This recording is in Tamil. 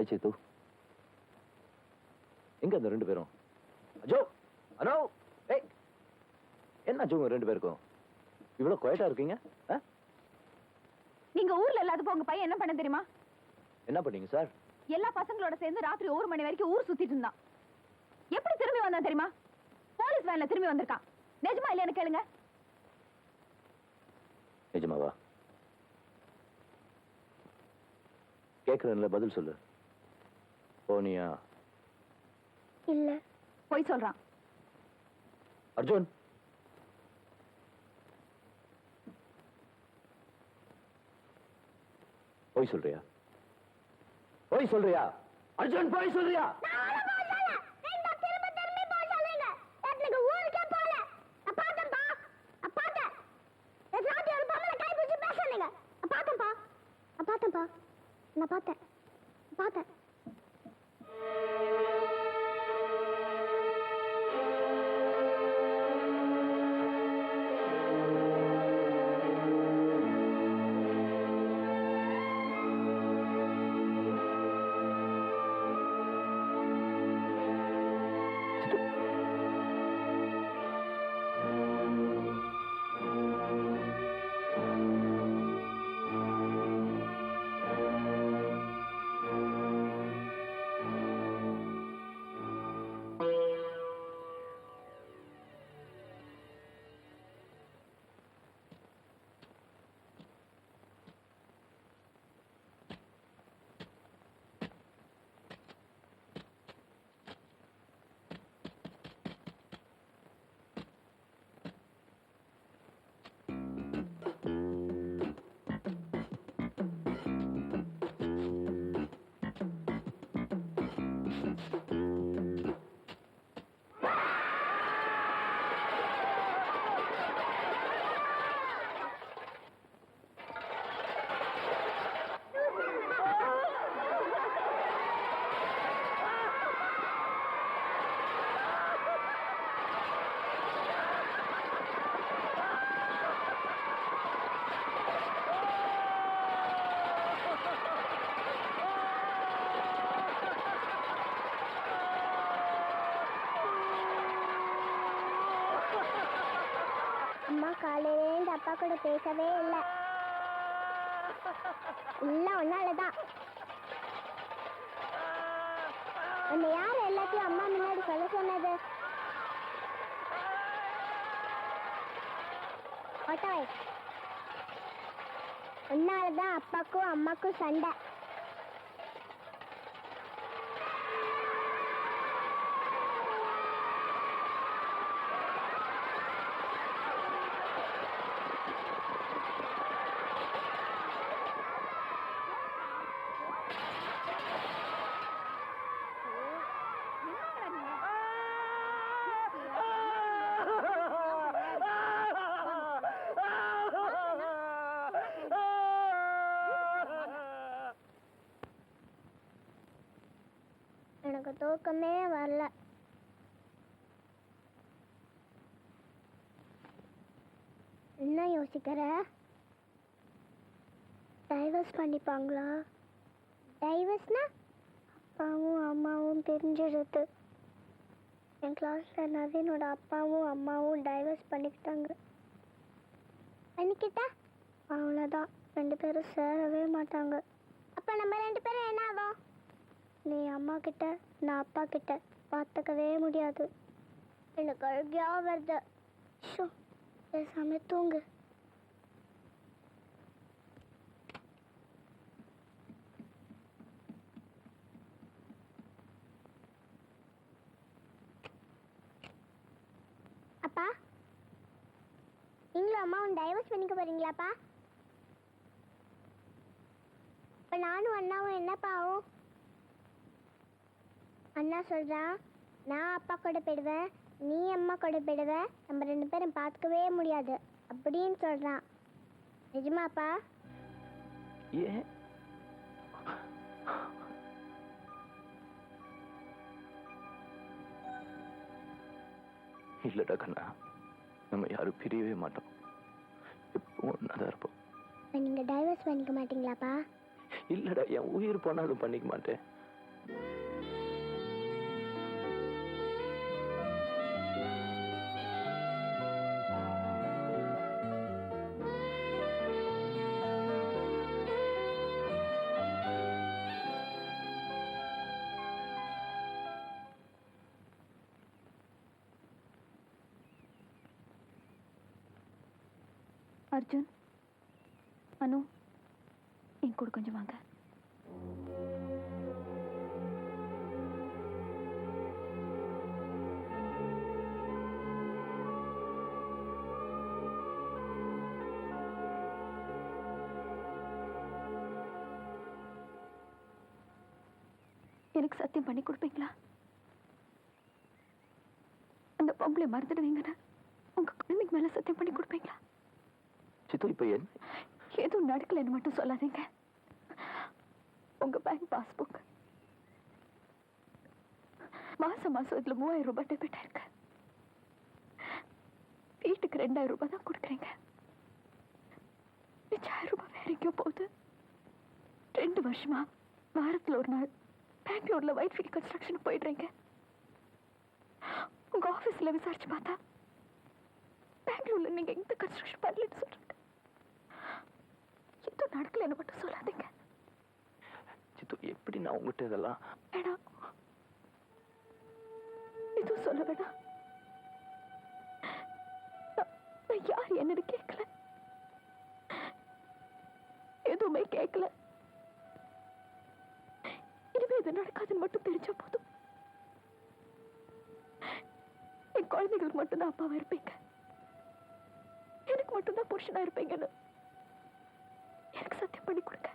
சேத்து எங்க அந்த ரெண்டு பேரும்? அஜோ அனோ ஏய் என்ன அஜோ ரெண்டு பேருக்கும் இவ்வளவு குவைட்டா இருக்கீங்க? நீங்க ஊர்ல இல்லாதப்போ உங்க பையன் என்ன பண்ண தெரியுமா? என்ன பண்ணீங்க சார்? எல்லா பசங்களோட சேர்ந்து ராத்திரி 1 மணி வரைக்கும் ஊர் சுத்திட்டு இருந்தான். எப்படி திரும்பி வந்தான் தெரியுமா? போலீஸ் வேன்ல திரும்பி வந்திருக்கான். நிஜமா இல்லையான்னு கேளுங்க. நிஜமாவா? கேக்குறேன்ல, பதில் சொல்லு. போனியா? இல்ல, போய் சொல்றான். அர்ஜுன், போய் சொல்றியா? போய் சொல்றியா? அர்ஜுன் போய் சொல்றியா? நான் பார்த்தேன். காலையிலேருந்து அப்பா கூட பேசவே இல்லை. எல்லாம் ஒன்னாலதான். அந்த யார் எல்லாத்தையும் அம்மா முன்னாடி சொல்ல சொன்னது? ஒன்னாலதான் அப்பாக்கும் அம்மாக்கும் சண்டை. எனக்கு தூக்கமே வரல. என்ன யோசிக்கிற? டைவர்ஸ் பண்ணிப்பாங்களா? டைவர்ஸ்னா அப்பாவும் அம்மாவும் தெரிஞ்சிடுது. என் கிளாஸ்ல நவீனோட அப்பாவும் அம்மாவும் டைவர்ஸ் பண்ணிக்கிட்டாங்க. பண்ணிக்கிட்டா அவ்வளோதான், 2 பேரும் சேரவே மாட்டாங்க. அப்போ நம்ம 2 பேரும் என்ன ஆகும்? நீ அம்மா கிட்ட, நான் அப்பா கிட்ட பார்த்துக்கவே முடியாது. எனக்கு அழுகியா வருது. ஷோ, பேசாம தூங்கு. அப்பா, நீங்களும் அம்மாவும் டைவர்ஸ் பண்ணிக்க போறீங்களாப்பா? இப்போ நானும் அண்ணாவும் என்னப்பா ஆகும்? அண்ணா சொல்றான், நான் அப்பா கூட போயிடுவேன், நீ அம்மா கூட போயிடுவ, நம்ம 2 பேரும் பார்த்துக்கவே முடியாது அப்படின்னு சொல்றான். நிஜமாப்பா? ஏன்? இல்லடா கண்ணா, நம்ம யாரும் பிரியவே மாட்டோம். எப்பவும் ஒன்னாதான் இருப்போம். நீங்க டைவர்ஸ் பண்ணிக்க மாட்டீங்களாப்பா? இல்லடா, என் உயிர் போனாலும் பண்ணிக்க மாட்டேன். அர்ஜுன், அனு, என் கூட கொஞ்சம் வாங்க. எனக்கு சத்தியம் பண்ணி கொடுப்பீங்களா? அந்த பொம்பளை மறந்துடுவீங்கன்னு உங்க குழந்தைக்கு மேல சத்தியம் பண்ணி கொடுப்பீங்களா? சித்து இப்ப என்ன? எதுவும் நடக்கலைன்னு மட்டும் சொல்லாதீங்க. உங்க பேங்க் பாஸ்புக் மாசம் இதுல 3000 ரூபாய் டெபிட் ஆயிருக்கு. வீட்டுக்கு 2000 ரூபாய் தான் கொடுக்குறீங்க. 1000 ரூபாய் வேற எங்கேயோ போகுது. 2 வருஷமா வாரத்துல ஒரு நாள் பெங்களூர்ல ஒயிட் ஃபீல்ட் கன்ஸ்ட்ரக்ஷன் போயிடுறீங்க. உங்க ஆபீஸ்ல விசாரிச்சு பார்த்தா பெங்களூர்ல நீங்க எந்த கன்ஸ்ட்ரக்ஷன் பண்ணலன்னு சொல்றீங்க. எதுவும் நடக்கலைன்னு மட்டும் சொல்லாதீங்க. சித்து எப்படி நான் உங்ககிட்ட இதெல்லாம்? வேணாம், எதுவும் சொல்ல வேணாம். நான் யார் என்னன்னு கேட்கல, எதுவுமே கேட்கல. இனிமே இது நடக்காதுன்னு மட்டும் தெரிஞ்சா போதும். என் குழந்தைகளுக்கு மட்டும்தான் அப்பாவா இருப்பீங்க, எனக்கு மட்டும்தான் புருஷனா இருப்பீங்கன்னு எனக்கு சத்தியம் பண்ணி கொடுங்க.